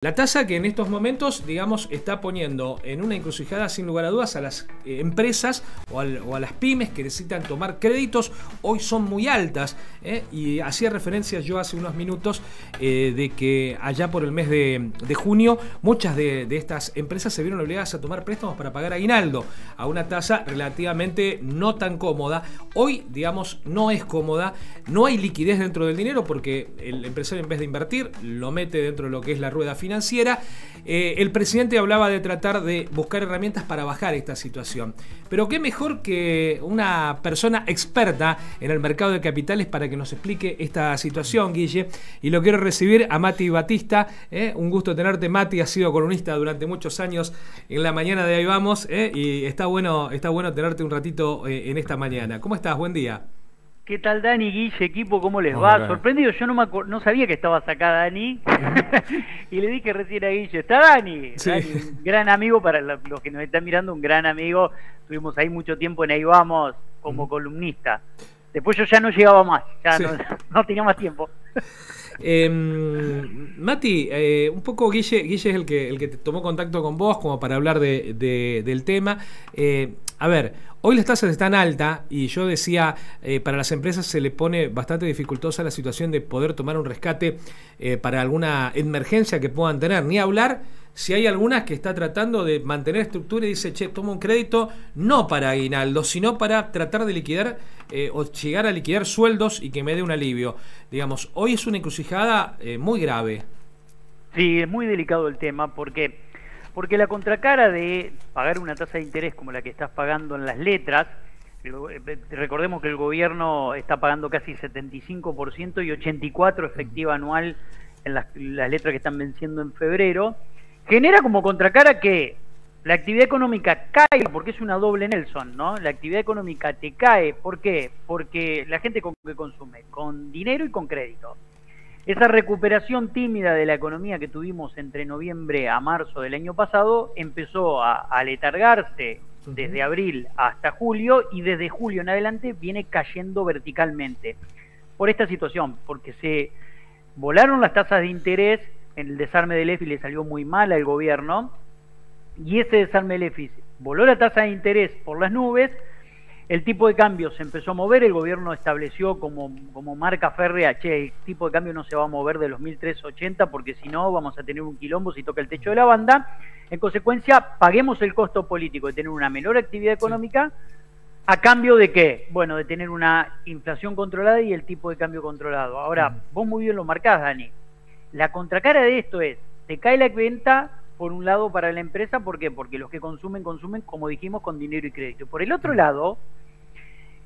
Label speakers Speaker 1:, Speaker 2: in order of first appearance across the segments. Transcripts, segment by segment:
Speaker 1: La tasa que en estos momentos, digamos, está poniendo en una encrucijada sin lugar a dudas a las empresas o a las pymes que necesitan tomar créditos, hoy son muy altas, y hacía referencia yo hace unos minutos de que allá por el mes de junio muchas de estas empresas se vieron obligadas a tomar préstamos para pagar aguinaldo a una tasa relativamente no tan cómoda. Hoy, digamos, no es cómoda, no hay liquidez dentro del dinero porque el empresario, en vez de invertir, lo mete dentro de lo que es la rueda financiera. El presidente hablaba de tratar de buscar herramientas para bajar esta situación. Pero qué mejor que una persona experta en el mercado de capitales para que nos explique esta situación, Guille. Y lo quiero recibir a Mati Batista. Un gusto tenerte, Mati. Has sido columnista durante muchos años en La Mañana de Ahí Vamos. Y está bueno tenerte un ratito en esta mañana. ¿Cómo estás? Buen día.
Speaker 2: ¿Qué tal, Dani, Guille, equipo? ¿Cómo les va? Sorprendido, yo no sabía que estabas acá, Dani. Y le dije recién a Guille, está Dani.
Speaker 1: Sí.
Speaker 2: Dani, un gran amigo, para los que nos están mirando, un gran amigo. Estuvimos ahí mucho tiempo en Ahí Vamos como columnista. Después yo ya no llegaba más, ya sí. no tenía más tiempo.
Speaker 1: Mati, un poco Guille es el que tomó contacto con vos como para hablar del tema. A ver, hoy las tasas están altas y yo decía, para las empresas se le pone bastante dificultosa la situación de poder tomar un rescate para alguna emergencia que puedan tener. Ni hablar si hay algunas que está tratando de mantener estructura y dice, che, tomo un crédito no para aguinaldo, sino para tratar de liquidar o llegar a liquidar sueldos y que me dé un alivio. Digamos, hoy es una encrucijada muy grave.
Speaker 2: Sí, es muy delicado el tema porque la contracara de pagar una tasa de interés como la que estás pagando en las letras, recordemos que el gobierno está pagando casi 75% y 84% efectiva anual en las letras que están venciendo en febrero, genera como contracara que la actividad económica cae, porque es una doble Nelson, ¿no? La actividad económica te cae, ¿por qué? Porque la gente con que consume, con dinero y con crédito. Esa recuperación tímida de la economía que tuvimos entre noviembre a marzo del año pasado empezó a letargarse desde abril hasta julio, y desde julio en adelante viene cayendo verticalmente por esta situación, porque se volaron las tasas de interés. El desarme del EFI le salió muy mal al gobierno, y ese desarme del EFI voló la tasa de interés por las nubes. El tipo de cambio se empezó a mover, el gobierno estableció como marca férrea, che, el tipo de cambio no se va a mover de los 1.380 porque si no vamos a tener un quilombo si toca el techo de la banda. En consecuencia, paguemos el costo político de tener una menor actividad económica, ¿a cambio de qué? Bueno, de tener una inflación controlada y el tipo de cambio controlado. Ahora, vos muy bien lo marcás, Dani. La contracara de esto es, te cae la venta por un lado para la empresa, ¿por qué? Porque los que consumen, como dijimos, con dinero y crédito. Por el otro lado,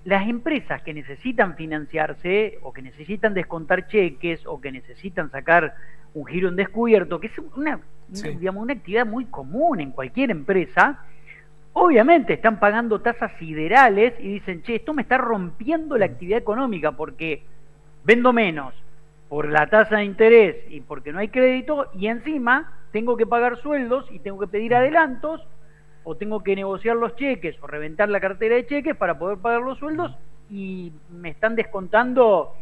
Speaker 2: las empresas que necesitan financiarse o que necesitan descontar cheques o que necesitan sacar un giro en descubierto, que es digamos, una actividad muy común en cualquier empresa, obviamente están pagando tasas siderales y dicen, che, esto me está rompiendo la actividad económica porque vendo menos por la tasa de interés y porque no hay crédito, y encima tengo que pagar sueldos y tengo que pedir adelantos, o tengo que negociar los cheques o reventar la cartera de cheques para poder pagar los sueldos, y me están descontando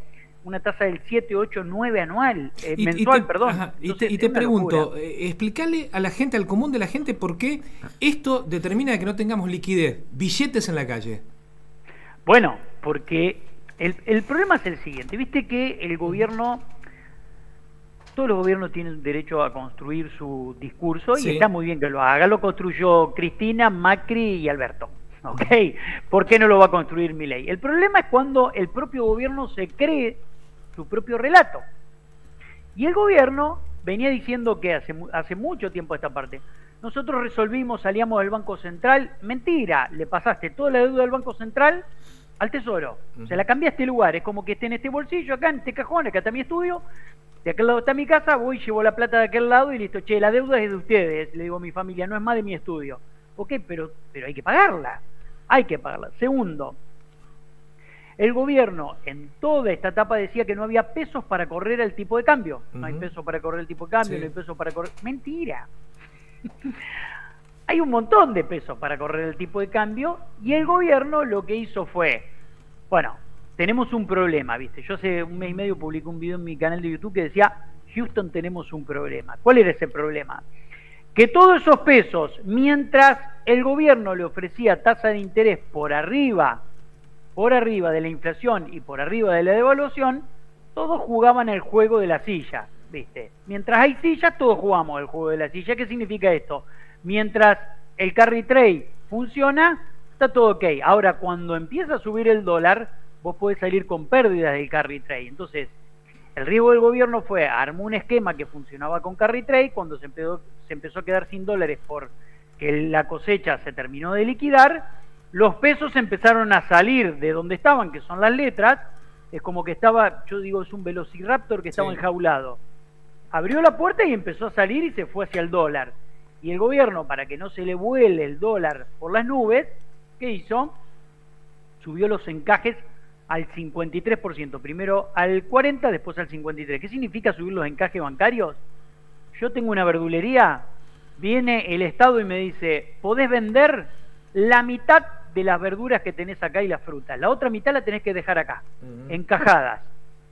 Speaker 2: una tasa del 7, 8, 9 anual, mensual, perdón.
Speaker 1: Ajá, y te pregunto, explicarle a la gente, al común de la gente, por qué esto determina que no tengamos liquidez, billetes en la calle.
Speaker 2: Bueno, porque el problema es el siguiente, viste que el gobierno, todos los gobiernos tienen derecho a construir su discurso, y está muy bien que lo haga. Lo construyó Cristina, Macri y Alberto, ¿ok? ¿Por qué no lo va a construir Milei? El problema es cuando el propio gobierno se cree su propio relato. Y el gobierno venía diciendo que hace mucho tiempo esta parte, nosotros resolvimos, salíamos del Banco Central. Mentira, le pasaste toda la deuda del Banco Central al Tesoro. O sea, la cambiaste de lugar, es como que esté en este bolsillo, acá en este cajón, acá está mi estudio, de aquel lado está mi casa, voy, llevo la plata de aquel lado y listo. Che, la deuda es de ustedes, le digo a mi familia, no es más de mi estudio. Ok, pero hay que pagarla, hay que pagarla. Segundo, el gobierno en toda esta etapa decía que no había pesos para correr el tipo de cambio. No hay pesos para correr el tipo de cambio, no hay pesos para correr... Mentira. Hay un montón de pesos para correr el tipo de cambio, y el gobierno lo que hizo fue, bueno, tenemos un problema, ¿viste? Yo hace un mes y medio publiqué un video en mi canal de YouTube que decía, Houston tenemos un problema. ¿Cuál era ese problema? Que todos esos pesos, mientras el gobierno le ofrecía tasa de interés por arriba de la inflación y por arriba de la devaluación, todos jugaban el juego de la silla, ¿viste? Mientras hay sillas, todos jugamos el juego de la silla. ¿Qué significa esto? Mientras el carry trade funciona, está todo ok. Ahora, cuando empieza a subir el dólar, vos podés salir con pérdidas del carry trade. Entonces, el riesgo del gobierno fue, armó un esquema que funcionaba con carry trade, cuando se empezó a quedar sin dólares porque la cosecha se terminó de liquidar, los pesos empezaron a salir de donde estaban, que son las letras. Es como que estaba, yo digo, es un velociraptor que estaba enjaulado. Abrió la puerta y empezó a salir y se fue hacia el dólar. Y el gobierno, para que no se le vuele el dólar por las nubes, ¿qué hizo? Subió los encajes al 53%, primero al 40%, después al 53%. ¿Qué significa subir los encajes bancarios? Yo tengo una verdulería, viene el Estado y me dice, podés vender la mitad de las verduras que tenés acá y las frutas, la otra mitad la tenés que dejar acá, encajadas.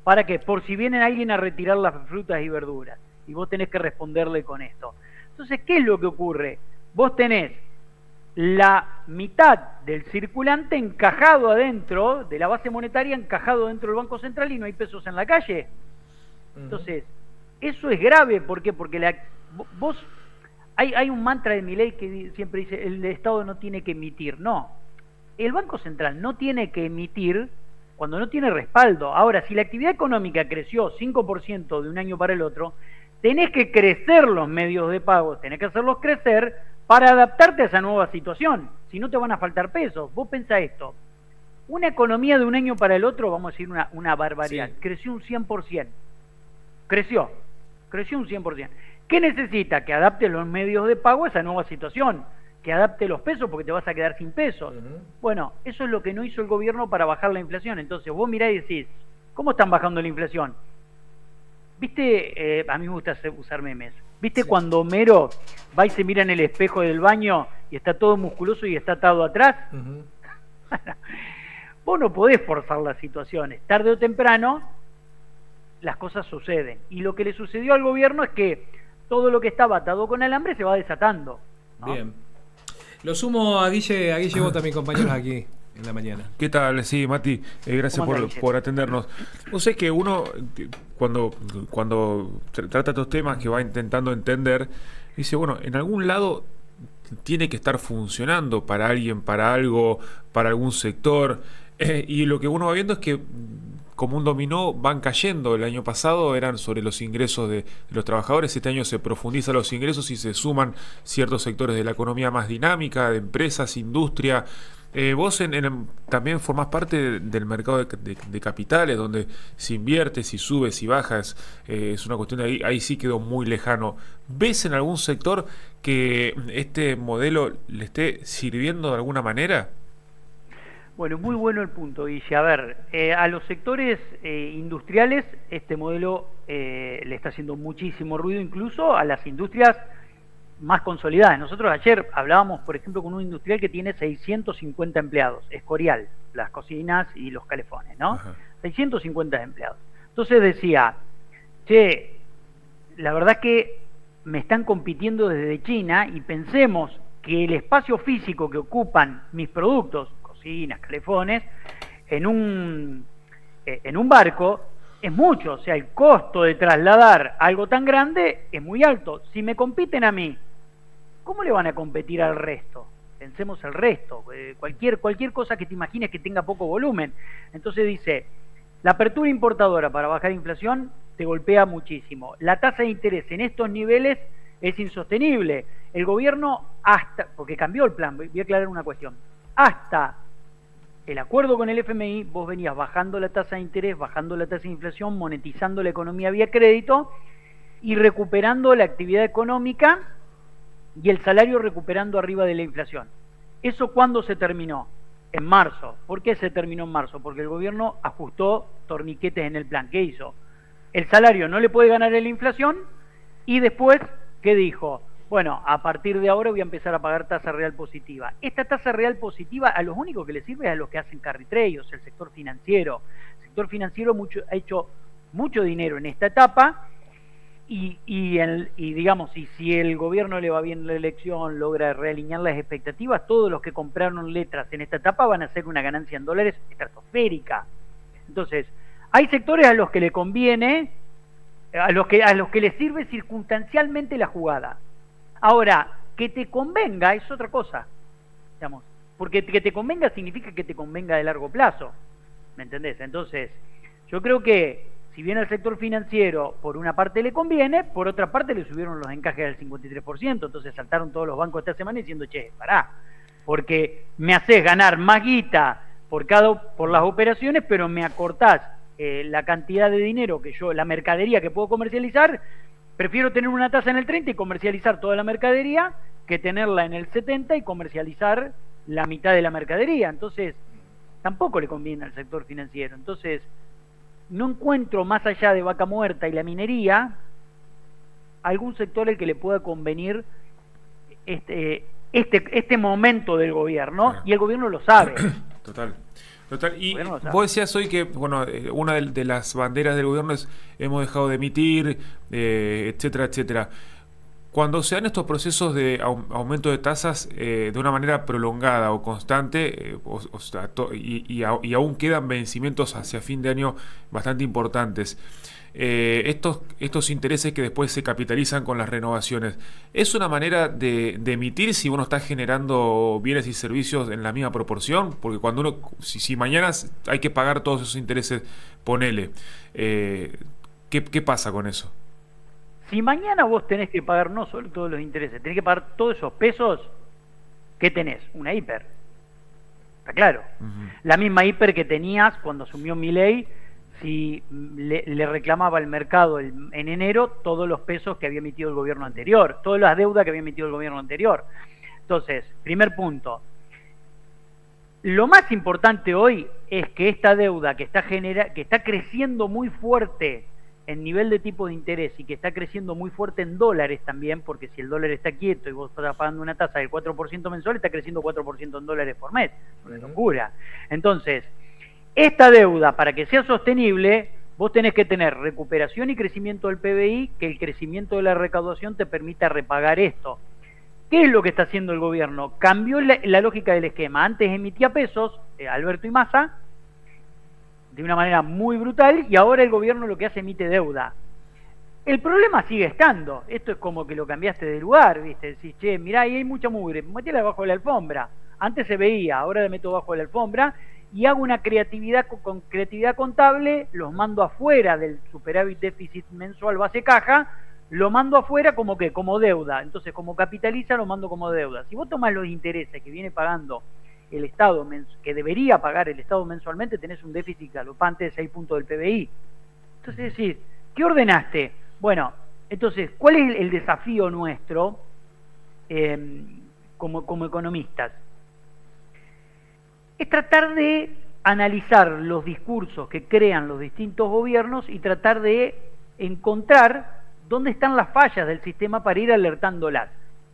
Speaker 2: ¿Para qué? Por si viene alguien a retirar las frutas y verduras, y vos tenés que responderle con esto. Entonces, ¿qué es lo que ocurre? Vos tenés la mitad del circulante encajado adentro de la base monetaria, encajado dentro del Banco Central, y no hay pesos en la calle. Entonces, eso es grave. ¿Por qué? Porque vos hay un mantra de Milei que siempre dice, el Estado no tiene que emitir. No, el Banco Central no tiene que emitir cuando no tiene respaldo. Ahora, si la actividad económica creció 5% de un año para el otro, tenés que crecer los medios de pago, tenés que hacerlos crecer para adaptarte a esa nueva situación. Si no, te van a faltar pesos. Vos pensá esto, una economía de un año para el otro, vamos a decir una barbaridad, sí, creció un 100%. Creció un 100%. ¿Qué necesita? Que adapte los medios de pago a esa nueva situación, que adapte los pesos porque te vas a quedar sin pesos. Bueno, eso es lo que no hizo el gobierno para bajar la inflación. Entonces vos mirás y decís, ¿cómo están bajando la inflación? ¿Viste? A mí me gusta usar memes. ¿Viste cuando Homero va y se mira en el espejo del baño y está todo musculoso y está atado atrás? Vos no podés forzar las situaciones. Tarde o temprano las cosas suceden. Y lo que le sucedió al gobierno es que todo lo que estaba atado con alambre se va desatando, ¿no? Bien.
Speaker 1: Lo sumo a Guille Bota, mis compañeros aquí en la mañana.
Speaker 3: ¿Qué tal? Sí, Mati, gracias por atendernos. No sé que uno, cuando trata estos temas que va intentando entender, dice, bueno, en algún lado tiene que estar funcionando para alguien, para algo, para algún sector, y lo que uno va viendo es que como un dominó van cayendo. El año pasado eran sobre los ingresos de los trabajadores, este año se profundizan los ingresos y se suman ciertos sectores de la economía más dinámica, de empresas, industria. Vos también formás parte del mercado de capitales, donde se invierte, si sube, si baja, es una cuestión de ahí sí quedó muy lejano. ¿Ves en algún sector que este modelo le esté sirviendo de alguna manera?
Speaker 2: Bueno, muy bueno el punto, Guille. A ver, a los sectores industriales este modelo le está haciendo muchísimo ruido, incluso a las industrias más consolidadas. Nosotros ayer hablábamos, por ejemplo, con un industrial que tiene 650 empleados, Escorial, las cocinas y los calefones, ¿no? Ajá. 650 empleados. Entonces decía, che, la verdad que me están compitiendo desde China y pensemos que el espacio físico que ocupan mis productos, cocinas, calefones, en un barco es mucho. O sea, el costo de trasladar algo tan grande es muy alto. Si me compiten a mí, ¿cómo le van a competir al resto? Pensemos el resto, cualquier cosa que te imagines que tenga poco volumen. Entonces dice, la apertura importadora para bajar inflación te golpea muchísimo. La tasa de interés en estos niveles es insostenible. El gobierno porque cambió el plan, voy a aclarar una cuestión, hasta el acuerdo con el FMI, vos venías bajando la tasa de interés, bajando la tasa de inflación, monetizando la economía vía crédito y recuperando la actividad económica y el salario recuperando arriba de la inflación. ¿Eso cuándo se terminó? En marzo. ¿Por qué se terminó en marzo? Porque el gobierno ajustó torniquetes en el plan. ¿Qué hizo? El salario no le puede ganar a la inflación y después, ¿qué dijo? Bueno, a partir de ahora voy a empezar a pagar tasa real positiva. Esta tasa real positiva a los únicos que le sirve es a los que hacen carry trade, o sea, el sector financiero. El sector financiero ha hecho mucho dinero en esta etapa y digamos, y si el gobierno le va bien la elección, logra realinear las expectativas, todos los que compraron letras en esta etapa van a hacer una ganancia en dólares estratosférica. Entonces, hay sectores a los que le conviene, a los que les sirve circunstancialmente la jugada. Ahora, que te convenga es otra cosa, digamos, porque que te convenga significa que te convenga de largo plazo, ¿me entendés? Entonces, yo creo que si bien al sector financiero por una parte le conviene, por otra parte le subieron los encajes al 53%, entonces saltaron todos los bancos esta semana diciendo, che, pará, porque me haces ganar más guita por las operaciones, pero me acortás la cantidad de dinero que yo, la mercadería que puedo comercializar, prefiero tener una tasa en el 30 y comercializar toda la mercadería que tenerla en el 70 y comercializar la mitad de la mercadería. Entonces, tampoco le conviene al sector financiero. Entonces, no encuentro más allá de Vaca Muerta y la minería algún sector al que le pueda convenir este momento del gobierno, y el gobierno lo sabe.
Speaker 3: Total. Y vos decías hoy que, bueno, una de las banderas del gobierno es hemos dejado de emitir, etcétera, etcétera. Cuando se dan estos procesos de aumento de tasas de una manera prolongada o constante, y aún quedan vencimientos hacia fin de año bastante importantes, estos intereses que después se capitalizan con las renovaciones, ¿es una manera de emitir si uno está generando bienes y servicios en la misma proporción? Porque cuando uno, si mañana hay que pagar todos esos intereses, ponele, ¿qué pasa con eso?
Speaker 2: Si mañana vos tenés que pagar no solo todos los intereses, tenés que pagar todos esos pesos, ¿qué tenés? Una hiper. Está claro. La misma hiper que tenías cuando asumió Milei, si le reclamaba al mercado en enero todos los pesos que había emitido el gobierno anterior, todas las deudas que había emitido el gobierno anterior. Entonces, primer punto. Lo más importante hoy es que esta deuda que está creciendo muy fuerte en nivel de tipo de interés y que está creciendo muy fuerte en dólares también, porque si el dólar está quieto y vos estás pagando una tasa del 4% mensual, está creciendo 4% en dólares por mes. Una locura. Entonces, esta deuda, para que sea sostenible, vos tenés que tener recuperación y crecimiento del PBI, que el crecimiento de la recaudación te permita repagar esto. ¿Qué es lo que está haciendo el gobierno? Cambió la lógica del esquema. Antes emitía pesos, Alberto y Massa, de una manera muy brutal, y ahora el gobierno lo que hace emite deuda. El problema sigue estando. Esto es como que lo cambiaste de lugar, ¿viste? Decís, che, mirá, ahí hay mucha mugre, metela debajo de la alfombra. Antes se veía, ahora la meto bajo de la alfombra y hago una creatividad con creatividad contable, los mando afuera del superávit déficit mensual base caja, lo mando afuera como que, como deuda. Entonces, como capitaliza, lo mando como deuda. Si vos tomás los intereses que viene pagando el Estado, que debería pagar el Estado mensualmente, tenés un déficit galopante de 6 puntos del PBI. Entonces decís, ¿qué ordenaste? Bueno, entonces, ¿cuál es el desafío nuestro como economistas? Es tratar de analizar los discursos que crean los distintos gobiernos y tratar de encontrar dónde están las fallas del sistema para ir alertándolas.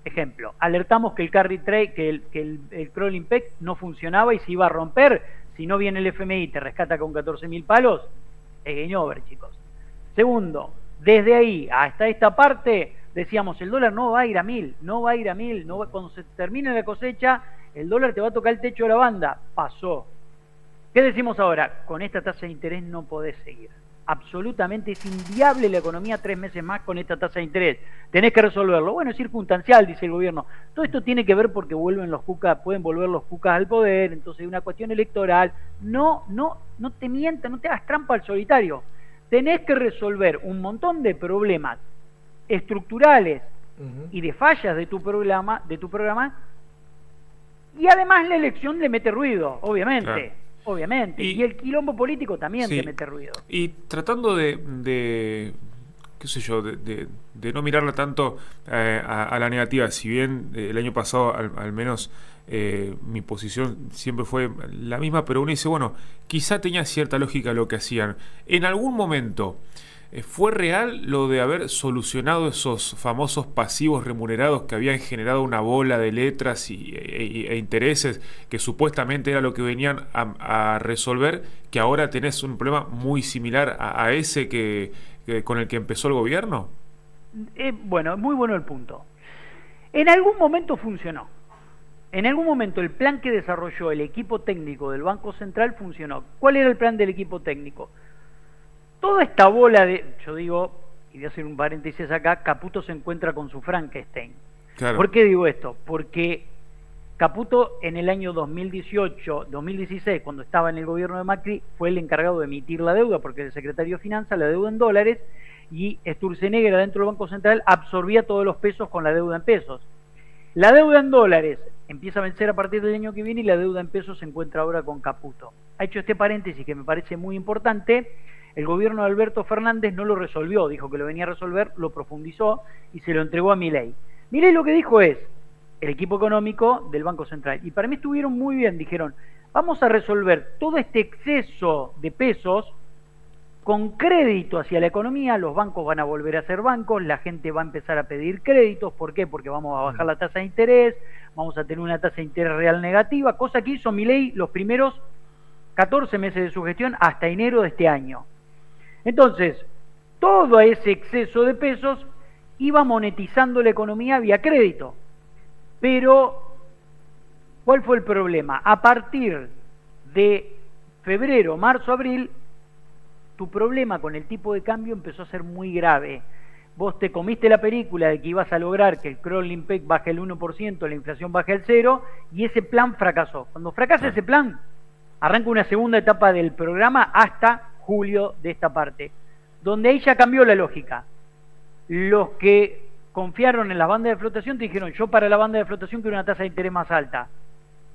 Speaker 2: Ejemplo, alertamos que el carry trade, que el crawling peg no funcionaba y se iba a romper. Si no viene el FMI y te rescata con 14.000 palos, es game over, chicos. Segundo, desde ahí hasta esta parte decíamos, el dólar no va a ir a 1.000, no va a ir a 1.000, cuando se termine la cosecha, el dólar te va a tocar el techo de la banda. Pasó. ¿Qué decimos ahora? Con esta tasa de interés no podés seguir. Absolutamente es inviable la economía 3 meses más con esta tasa de interés. Tenés que resolverlo. Bueno, es circunstancial, dice el gobierno. Todo esto tiene que ver porque pueden volver los cucas al poder, entonces es una cuestión electoral. No te mientas, no te hagas trampa al solitario. Tenés que resolver un montón de problemas estructurales y de fallas de tu programa, y además la elección le mete ruido, obviamente. Claro. Obviamente, y el quilombo político también te mete ruido. Y
Speaker 3: tratando de qué sé yo, de no mirarla tanto a la negativa, si bien el año pasado al menos mi posición siempre fue la misma, pero uno dice, bueno, quizá tenía cierta lógica lo que hacían. En algún momento, ¿fue real lo de haber solucionado esos famosos pasivos remunerados que habían generado una bola de letras e intereses que supuestamente era lo que venían a resolver, que ahora tenés un problema muy similar a ese con el que empezó el gobierno?
Speaker 2: Bueno, muy bueno el punto. En algún momento funcionó. En algún momento el plan que desarrolló el equipo técnico del Banco Central funcionó. ¿Cuál era el plan del equipo técnico? Toda esta bola yo digo, y voy a hacer un paréntesis acá, Caputo se encuentra con su Frankenstein.
Speaker 3: Claro.
Speaker 2: ¿Por qué digo esto? Porque Caputo en el año 2018, 2016, cuando estaba en el gobierno de Macri, fue el encargado de emitir la deuda, porque el secretario de Finanzas, la deuda en dólares, y Sturzenegger dentro del Banco Central absorbía todos los pesos con la deuda en pesos. La deuda en dólares empieza a vencer a partir del año que viene y la deuda en pesos se encuentra ahora con Caputo. Ha hecho este paréntesis que me parece muy importante. El gobierno de Alberto Fernández no lo resolvió, dijo que lo venía a resolver, lo profundizó y se lo entregó a Milei. Milei lo que dijo es, el equipo económico del Banco Central, y para mí estuvieron muy bien, dijeron, vamos a resolver todo este exceso de pesos con crédito hacia la economía, los bancos van a volver a ser bancos, la gente va a empezar a pedir créditos, ¿por qué? Porque vamos a bajar la tasa de interés, vamos a tener una tasa de interés real negativa, cosa que hizo Milei los primeros 14 meses de su gestión hasta enero de este año. Entonces, todo ese exceso de pesos iba monetizando la economía vía crédito. Pero, ¿cuál fue el problema? A partir de febrero, marzo, abril, tu problema con el tipo de cambio empezó a ser muy grave. Vos te comiste la película de que ibas a lograr que el crawling peg baje el 1%, la inflación baje el 0%, y ese plan fracasó. Cuando fracasa ese plan, arranca una segunda etapa del programa hasta julio de esta parte, donde ahí ya cambió la lógica. Los que confiaron en las bandas de flotación te dijeron, yo para la banda de flotación quiero una tasa de interés más alta.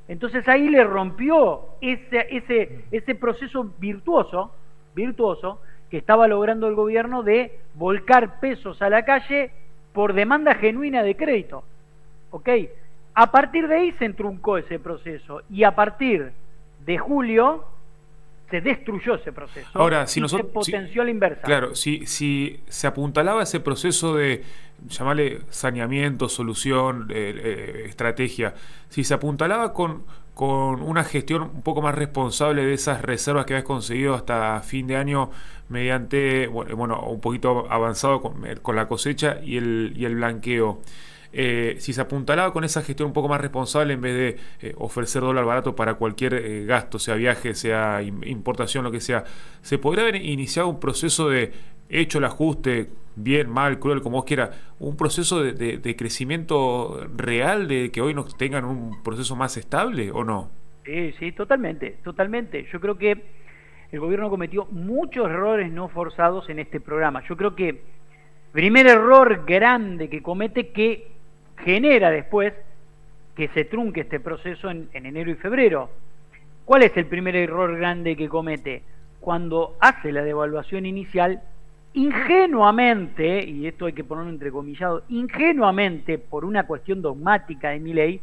Speaker 2: Entonces ahí le rompió ese proceso virtuoso que estaba logrando el gobierno de volcar pesos a la calle por demanda genuina de crédito. ¿Ok? A partir de ahí se entruncó ese proceso y a partir de julio se destruyó ese proceso.
Speaker 3: Ahora, si
Speaker 2: se potenció a la inversa.
Speaker 3: Claro, si se apuntalaba ese proceso de, llamarle saneamiento, solución, estrategia, si se apuntalaba con una gestión un poco más responsable de esas reservas que habías conseguido hasta fin de año mediante, bueno, un poquito avanzado con la cosecha y el blanqueo. Si se apuntalaba con esa gestión un poco más responsable en vez de ofrecer dólar barato para cualquier gasto, sea viaje, sea importación, lo que sea, ¿se podría haber iniciado un proceso de hecho el ajuste, bien, mal, cruel, como vos quieras, un proceso de crecimiento real, de que hoy nos tengan un proceso más estable o no?
Speaker 2: Sí, totalmente. Yo creo que el gobierno cometió muchos errores no forzados en este programa. Yo creo que primer error grande que comete, que genera después que se trunque este proceso en enero y febrero. ¿Cuál es el primer error grande que comete? Cuando hace la devaluación inicial, ingenuamente, y esto hay que ponerlo entrecomillado, ingenuamente, por una cuestión dogmática de Milei,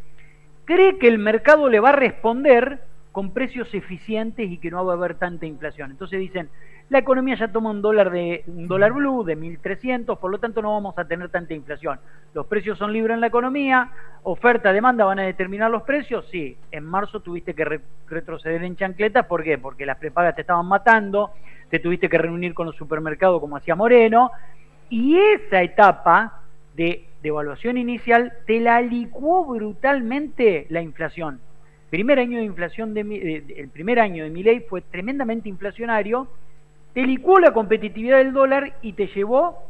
Speaker 2: cree que el mercado le va a responder con precios eficientes y que no va a haber tanta inflación. Entonces dicen, la economía ya toma un dólar blue de 1.300, por lo tanto no vamos a tener tanta inflación. Los precios son libres en la economía, oferta, demanda van a determinar los precios. Sí, en marzo tuviste que retroceder en chancletas, ¿por qué? Porque las prepagas te estaban matando, te tuviste que reunir con los supermercados como hacía Moreno, y esa etapa de devaluación inicial te la licuó brutalmente la inflación. El primer año de Milei fue tremendamente inflacionario, te licuó la competitividad del dólar y te llevó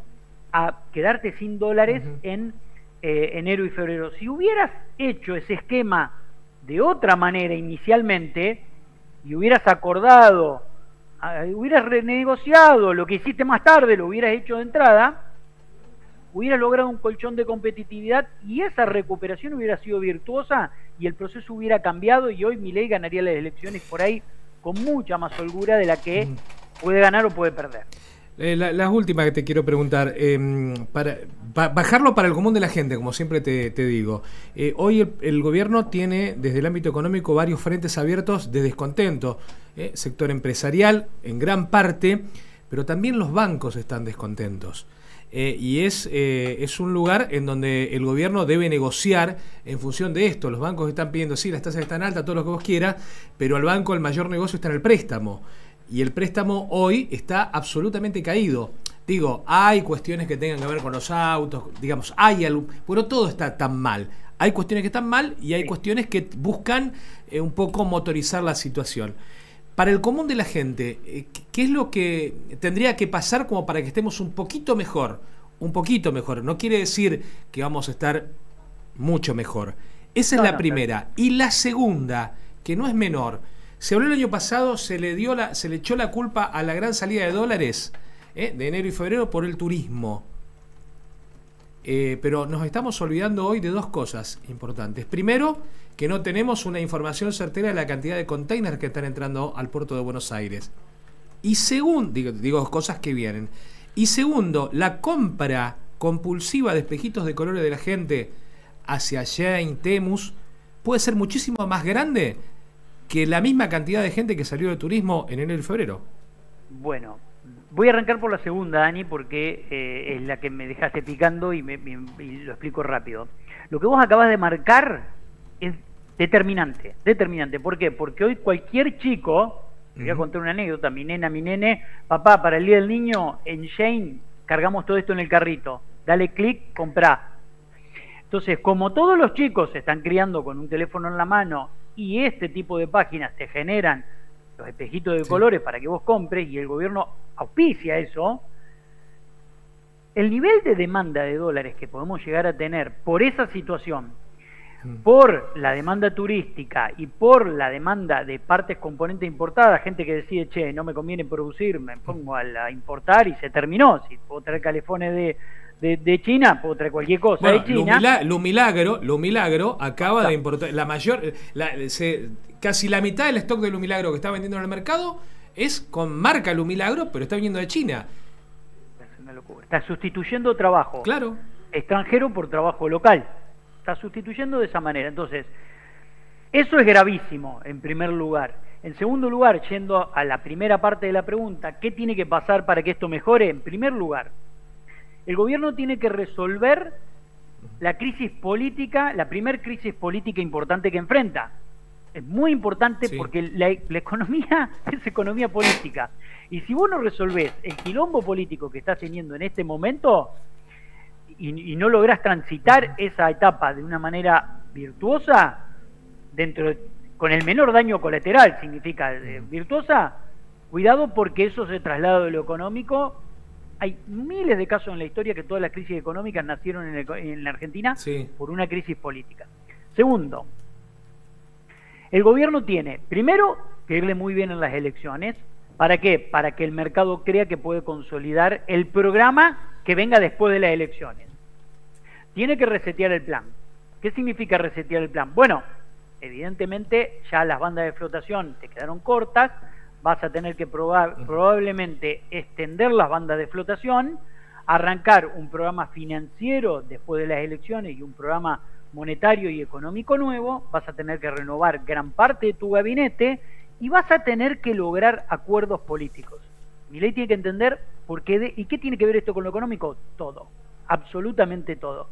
Speaker 2: a quedarte sin dólares en enero y febrero. Si hubieras hecho ese esquema de otra manera inicialmente y hubieras acordado, hubieras renegociado lo que hiciste más tarde, lo hubieras hecho de entrada, hubieras logrado un colchón de competitividad y esa recuperación hubiera sido virtuosa y el proceso hubiera cambiado y hoy Milei ganaría las elecciones por ahí con mucha más holgura de la que puede ganar o puede perder.
Speaker 1: Las últimas que te quiero preguntar, bajarlo para el común de la gente, como siempre te digo. Hoy el gobierno tiene desde el ámbito económico varios frentes abiertos de descontento. Sector empresarial en gran parte, pero también los bancos están descontentos. Y es un lugar en donde el gobierno debe negociar en función de esto. Los bancos están pidiendo, sí, las tasas están altas, todo lo que vos quieras, pero al banco el mayor negocio está en el préstamo. Y el préstamo hoy está absolutamente caído. Digo, hay cuestiones que tengan que ver con los autos, digamos, hay algo, bueno, todo está tan mal. Hay cuestiones que están mal y hay cuestiones que buscan un poco motorizar la situación. Para el común de la gente, ¿qué es lo que tendría que pasar como para que estemos un poquito mejor? Un poquito mejor. No quiere decir que vamos a estar mucho mejor. Esa es la primera. Y la segunda, que no es menor. Se habló el año pasado, se le echó la culpa a la gran salida de dólares de enero y febrero por el turismo. Pero nos estamos olvidando hoy de dos cosas importantes. Primero, que no tenemos una información certera de la cantidad de containers que están entrando al puerto de Buenos Aires. Y segundo, digo cosas que vienen. Y segundo, la compra compulsiva de espejitos de colores de la gente hacia Shein, Temus, puede ser muchísimo más grande que la misma cantidad de gente que salió de turismo en enero y febrero.
Speaker 2: Bueno, voy a arrancar por la segunda, Dani, porque es la que me dejaste picando y lo explico rápido. Lo que vos acabas de marcar es determinante. ¿Por qué? Porque hoy cualquier chico, te voy a contar una anécdota, mi nene, papá, para el Día del Niño en Shein cargamos todo esto en el carrito, dale clic, comprá. Entonces, como todos los chicos se están criando con un teléfono en la mano y este tipo de páginas te generan los espejitos de colores para que vos compres y el gobierno auspicia eso, el nivel de demanda de dólares que podemos llegar a tener por esa situación, por la demanda turística y por la demanda de partes componentes importadas, gente que decide, che, no me conviene producir, me pongo a importar y se terminó. Si puedo traer calefones de China, puedo traer cualquier cosa de China.
Speaker 1: Lumilagro acaba de importar la mayor, casi la mitad del stock de Lumilagro que está vendiendo en el mercado es con marca Lumilagro, pero está viniendo de China.
Speaker 2: Es una locura. Está sustituyendo trabajo extranjero por trabajo local. Está sustituyendo de esa manera. Entonces, eso es gravísimo, en primer lugar. En segundo lugar, yendo a la primera parte de la pregunta, ¿qué tiene que pasar para que esto mejore? En primer lugar, el gobierno tiene que resolver la crisis política, la primer crisis política importante que enfrenta. Es muy importante porque la economía es economía política. Y si vos no resolvés el quilombo político que estás teniendo en este momento y no lográs transitar esa etapa de una manera virtuosa, con el menor daño colateral, significa virtuosa, cuidado porque eso se traslada de lo económico. Hay miles de casos en la historia que todas las crisis económicas nacieron en la Argentina por una crisis política. Segundo, el gobierno tiene, primero, que irle muy bien en las elecciones. ¿Para qué? Para que el mercado crea que puede consolidar el programa que venga después de las elecciones. Tiene que resetear el plan. ¿Qué significa resetear el plan? Bueno, evidentemente ya las bandas de flotación te quedaron cortas, vas a tener que probablemente extender las bandas de flotación, arrancar un programa financiero después de las elecciones y un programa monetario y económico nuevo, vas a tener que renovar gran parte de tu gabinete y vas a tener que lograr acuerdos políticos. Milei tiene que entender por qué ¿y qué tiene que ver esto con lo económico? Todo, absolutamente todo.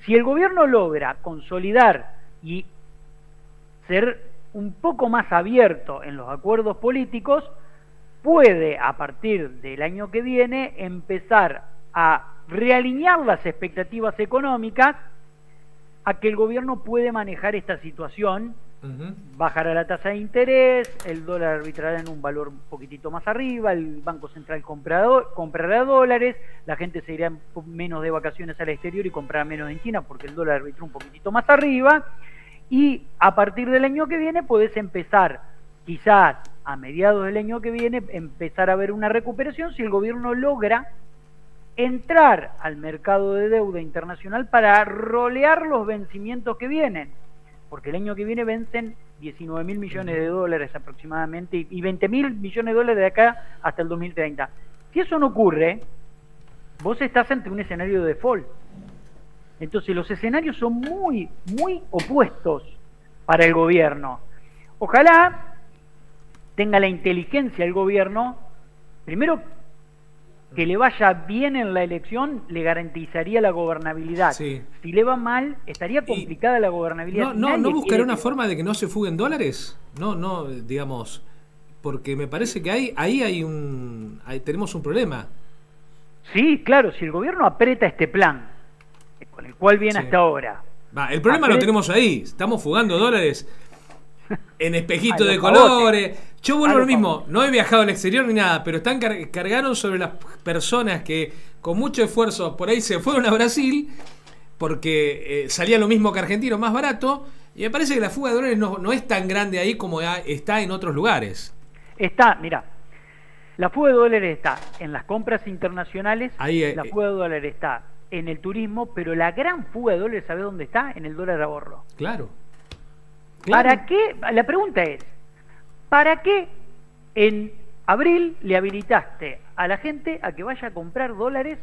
Speaker 2: Si el gobierno logra consolidar y ser un poco más abierto en los acuerdos políticos, puede a partir del año que viene empezar a realinear las expectativas económicas a que el gobierno puede manejar esta situación, bajará la tasa de interés, el dólar arbitrará en un valor un poquitito más arriba, el Banco Central comprará dólares, la gente se irá menos de vacaciones al exterior y comprará menos en China porque el dólar arbitró un poquitito más arriba, y a partir del año que viene podés empezar, quizás a mediados del año que viene, empezar a ver una recuperación si el gobierno logra entrar al mercado de deuda internacional para rolear los vencimientos que vienen, porque el año que viene vencen 19.000 millones de dólares aproximadamente y 20.000 millones de dólares de acá hasta el 2030. Si eso no ocurre, vos estás ante un escenario de default. Entonces los escenarios son muy, muy opuestos para el gobierno. Ojalá tenga la inteligencia el gobierno, primero, que le vaya bien en la elección le garantizaría la gobernabilidad. Si le va mal, estaría complicada la gobernabilidad.
Speaker 1: ¿No buscará una forma de que no se fuguen dólares? No, digamos, porque me parece que ahí tenemos un problema.
Speaker 2: Sí, claro, si el gobierno aprieta este plan, con el cual viene
Speaker 1: Sí.
Speaker 2: hasta ahora.
Speaker 1: El problema lo
Speaker 2: Aprieta-
Speaker 1: tenemos ahí. Estamos fugando dólares en espejitos
Speaker 2: A
Speaker 1: de
Speaker 2: los pavotes.
Speaker 1: colores. Yo vuelvo
Speaker 2: A
Speaker 1: a lo
Speaker 2: los
Speaker 1: mismo.
Speaker 2: pavotes.
Speaker 1: No he viajado al exterior ni nada, pero están cargaron sobre las personas que con mucho esfuerzo por ahí se fueron a Brasil porque salía lo mismo que argentino, más barato. Y me parece que la fuga de dólares no es tan grande ahí como está en otros lugares.
Speaker 2: Mira, la fuga de dólares está en las compras internacionales,
Speaker 1: Ahí,
Speaker 2: la fuga de dólares está en el turismo, pero la gran fuga de dólares, ¿sabes dónde está? En el dólar ahorro.
Speaker 1: Claro.
Speaker 2: ¿Para qué? La pregunta es, ¿para qué en abril le habilitaste a la gente a que vaya a comprar dólares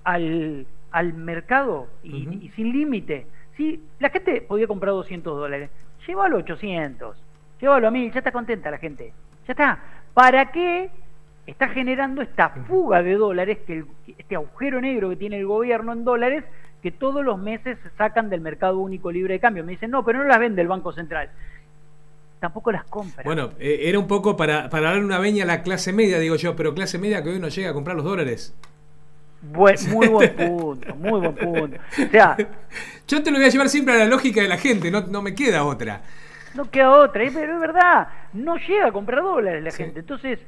Speaker 2: al mercado y sin límite? Si la gente podía comprar $200, llévalo a 800, llévalo a 1000, ya está contenta la gente. Ya está. ¿Para qué está generando esta fuga de dólares, este agujero negro que tiene el gobierno en dólares, que todos los meses se sacan del mercado único libre de cambio? Me dicen, no, pero no las vende el Banco Central. Tampoco las compra.
Speaker 1: Bueno, era un poco para darle una veña a la clase media, digo yo, pero clase media que hoy no llega a comprar los dólares.
Speaker 2: Muy buen punto, muy buen punto. O sea,
Speaker 1: Yo te lo voy a llevar siempre a la lógica de la gente, no me queda otra.
Speaker 2: no queda otra, pero es verdad, no llega a comprar dólares la
Speaker 1: Sí.
Speaker 2: gente. Entonces,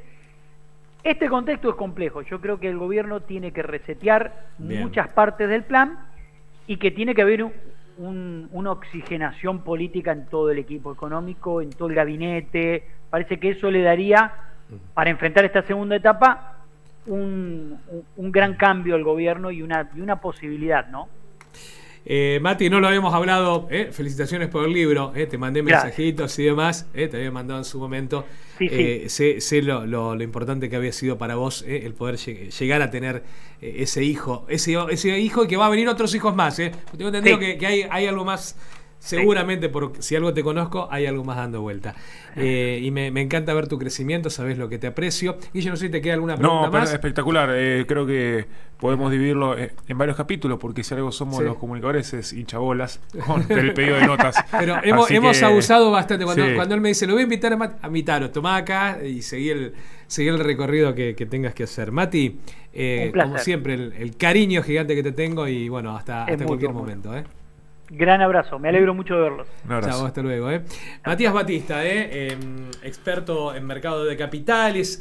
Speaker 2: este contexto es complejo. Yo creo que el gobierno tiene que resetear
Speaker 1: Bien.
Speaker 2: muchas partes del plan y que tiene que haber una oxigenación política en todo el equipo económico, en todo el gabinete. Parece que eso le daría, para enfrentar esta segunda etapa, un gran cambio al gobierno y una posibilidad, ¿no?
Speaker 1: Mati, no lo habíamos hablado, felicitaciones por el libro, te mandé
Speaker 2: Gracias.
Speaker 1: mensajitos y demás, te había mandado en su momento.
Speaker 2: Sí, sí.
Speaker 1: Sé lo importante que había sido para vos el poder llegar a tener ese hijo y que va a venir otros hijos más. Tengo entendido
Speaker 2: Sí.
Speaker 1: que hay algo más, seguramente, porque si algo te conozco, hay algo más dando vuelta. Y me encanta ver tu crecimiento, sabes lo que te aprecio. Y yo no sé si te queda alguna pregunta
Speaker 3: No, pero
Speaker 1: más.
Speaker 3: espectacular. Creo que podemos dividirlo en varios capítulos, porque si algo somos
Speaker 1: Sí.
Speaker 3: los comunicadores es hinchabolas con el pedido de notas.
Speaker 1: Pero hemos
Speaker 3: Así que,
Speaker 1: abusado bastante. Cuando
Speaker 3: sí.
Speaker 1: él me dice, lo voy a invitar a Mitaro, tomá acá y seguí el recorrido que tengas que hacer. Mati,
Speaker 2: Un placer.
Speaker 1: como siempre, el cariño gigante que te tengo y bueno, hasta
Speaker 2: Es
Speaker 1: cualquier
Speaker 2: mutuo,
Speaker 1: momento.
Speaker 2: Gran abrazo, me alegro mucho de verlos.
Speaker 3: Un abrazo.
Speaker 1: Chao, hasta luego. Matías Batista, experto en mercado de capitales.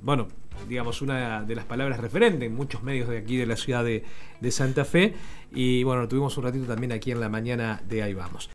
Speaker 1: Bueno, digamos, una de las palabras referentes en muchos medios de aquí de la ciudad de Santa Fe. Y bueno, tuvimos un ratito también aquí en la mañana de Ahí Vamos.